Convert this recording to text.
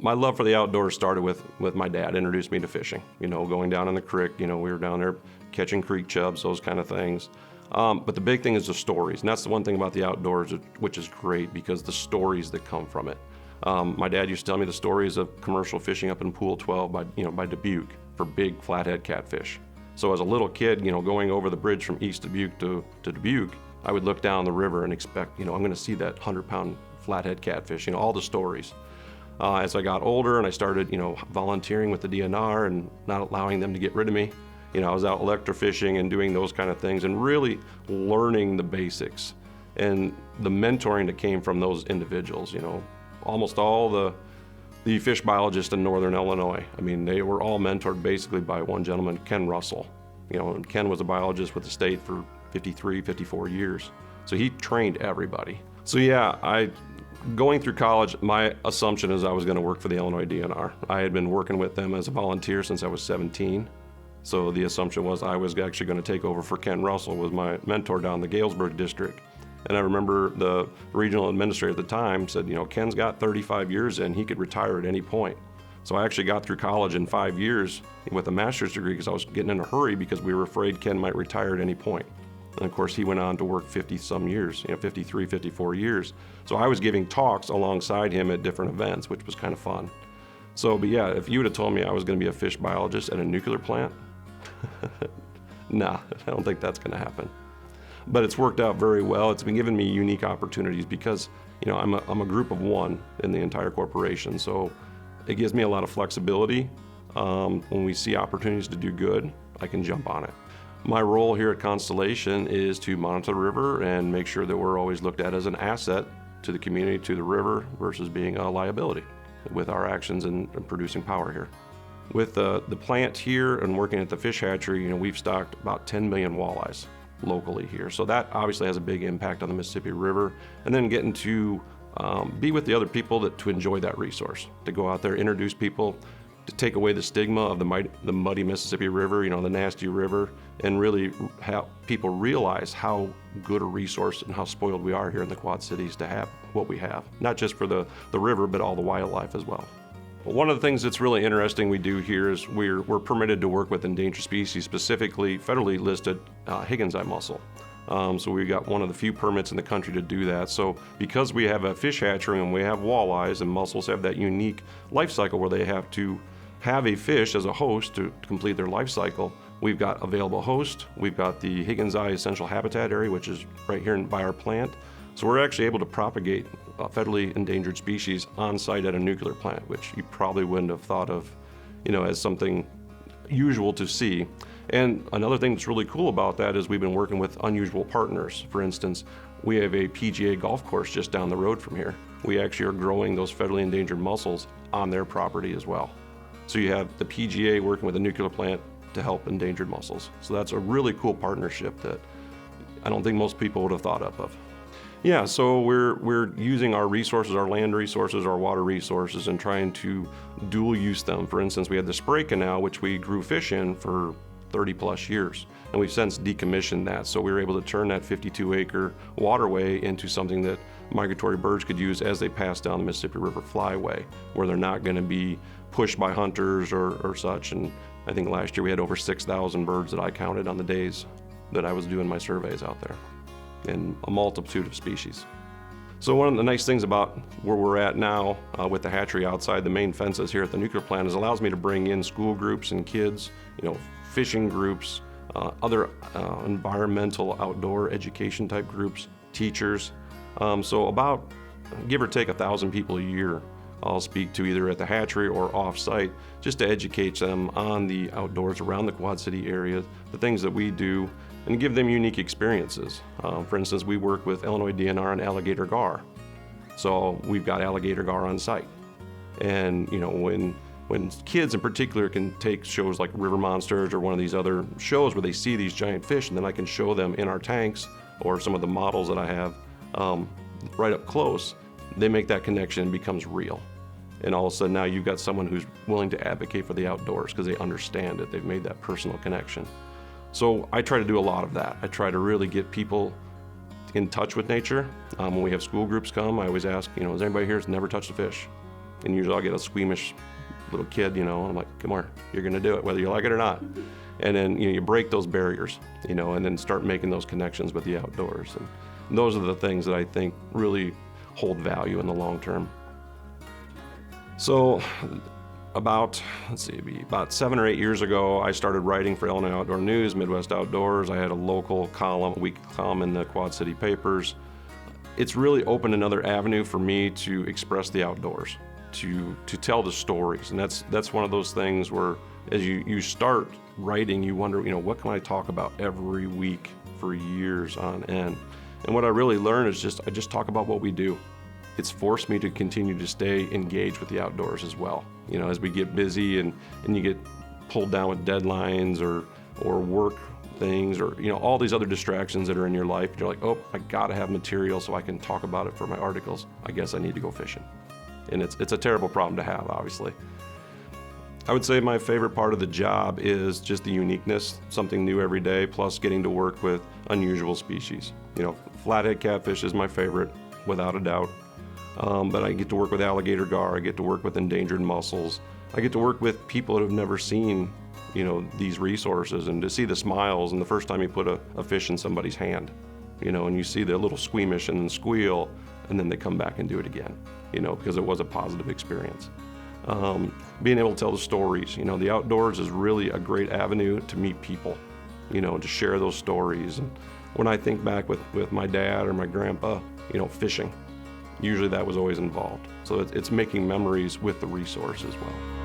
my love for the outdoors started with my dad. Introduced me to fishing, going down in the creek. We were down there catching creek chubs, those kind of things. But the big thing is the stories, and that's the one thing about the outdoors, which is great because the stories that come from it. My dad used to tell me the stories of commercial fishing up in Pool 12 by Dubuque for big flathead catfish. So as a little kid, going over the bridge from East Dubuque to Dubuque, I would look down the river and expect, I'm going to see that 100-pound flathead catfish, all the stories. As I got older and I started, volunteering with the DNR and not allowing them to get rid of me, I was out electrofishing and doing those kind of things and really learning the basics and the mentoring that came from those individuals. Almost all the fish biologists in Northern Illinois, they were all mentored basically by one gentleman, Ken Russell. And Ken was a biologist with the state for 53, 54 years. So he trained everybody. So yeah, going through college, my assumption is I was going to work for the Illinois DNR. I had been working with them as a volunteer since I was 17. So the assumption was I was actually going to take over for Ken Russell, was my mentor down the Galesburg district. And I remember the regional administrator at the time said, Ken's got 35 years in, he could retire at any point. So I actually got through college in 5 years with a master's degree because I was getting in a hurry because we were afraid Ken might retire at any point. And of course, he went on to work 50-some years, 53, 54 years. So I was giving talks alongside him at different events, which was kind of fun. So, but yeah, if you would have told me I was going to be a fish biologist at a nuclear plant, nah, I don't think that's going to happen. But it's worked out very well. It's been giving me unique opportunities because, I'm a group of one in the entire corporation. So it gives me a lot of flexibility. When we see opportunities to do good, I can jump on it. My role here at Constellation is to monitor the river and make sure that we're always looked at as an asset to the community, to the river, versus being a liability with our actions in producing power here. With the plant here and working at the fish hatchery, we've stocked about 10 million walleyes locally here. So that obviously has a big impact on the Mississippi River. And then getting to be with the other people to enjoy that resource, to go out there, introduce people, to take away the stigma of the muddy Mississippi River, the nasty river, and really have people realize how good a resource and how spoiled we are here in the Quad Cities to have what we have, not just for the river, but all the wildlife as well. One of the things that's really interesting we do here is we're permitted to work with endangered species, specifically federally listed Higgins eye mussel. So we've got one of the few permits in the country to do that. So because we have a fish hatchery and we have walleyes, and mussels have that unique life cycle where they have to have a fish as a host to complete their life cycle, we've got available host. We've got the Higgins eye essential habitat area, which is right here by our plant. So we're actually able to propagate federally endangered species on site at a nuclear plant, which you probably wouldn't have thought of, as something usual to see. And another thing that's really cool about that is we've been working with unusual partners. For instance, we have a PGA golf course just down the road from here. We actually are growing those federally endangered mussels on their property as well. So you have the PGA working with a nuclear plant to help endangered mussels. So that's a really cool partnership that I don't think most people would have thought of. Yeah, so we're using our resources, our land resources, our water resources, and trying to dual use them. For instance, we had the spray canal, which we grew fish in for 30 plus years, and we've since decommissioned that. So we were able to turn that 52-acre waterway into something that migratory birds could use as they pass down the Mississippi River flyway, where they're not going to be pushed by hunters or such. And I think last year we had over 6,000 birds that I counted on the days that I was doing my surveys out there, and a multitude of species. So one of the nice things about where we're at now with the hatchery outside the main fences here at the nuclear plant is it allows me to bring in school groups and kids, fishing groups, other environmental outdoor education type groups, teachers. So about give or take 1,000 people a year I'll speak to either at the hatchery or off-site just to educate them on the outdoors around the Quad City area, the things that we do, and give them unique experiences. For instance, we work with Illinois DNR on alligator gar. So we've got alligator gar on site. And when kids in particular can take shows like River Monsters or one of these other shows where they see these giant fish, and then I can show them in our tanks or some of the models that I have right up close, they make that connection and becomes real. And all of a sudden now you've got someone who's willing to advocate for the outdoors because they understand it. They've made that personal connection. So I try to do a lot of that. I try to really get people in touch with nature. When we have school groups come, I always ask, is anybody here who's never touched a fish? And usually I'll get a squeamish little kid, and I'm like, come on, you're gonna do it, whether you like it or not. And then, you break those barriers, and then start making those connections with the outdoors. And those are the things that I think really hold value in the long term. So about 7 or 8 years ago, I started writing for Illinois Outdoor News, Midwest Outdoors. I had a local column, a weekly column in the Quad City papers. It's really opened another avenue for me to express the outdoors, to tell the stories. And that's one of those things where as you start writing, you wonder, what can I talk about every week for years on end? And what I really learned is I just talk about what we do. It's forced me to continue to stay engaged with the outdoors as well. As we get busy and you get pulled down with deadlines or work things or, all these other distractions that are in your life, you're like, oh, I gotta have material so I can talk about it for my articles. I guess I need to go fishing. And it's a terrible problem to have, obviously. I would say my favorite part of the job is just the uniqueness, something new every day, plus getting to work with unusual species. Flathead catfish is my favorite, without a doubt. But I get to work with alligator gar, I get to work with endangered mussels. I get to work with people that have never seen, these resources, and to see the smiles and the first time you put a fish in somebody's hand, and you see the little squeamish and then squeal, and then they come back and do it again, because it was a positive experience. Being able to tell the stories, the outdoors is really a great avenue to meet people, to share those stories. And when I think back with my dad or my grandpa, fishing, usually that was always involved. So it's making memories with the resource as well.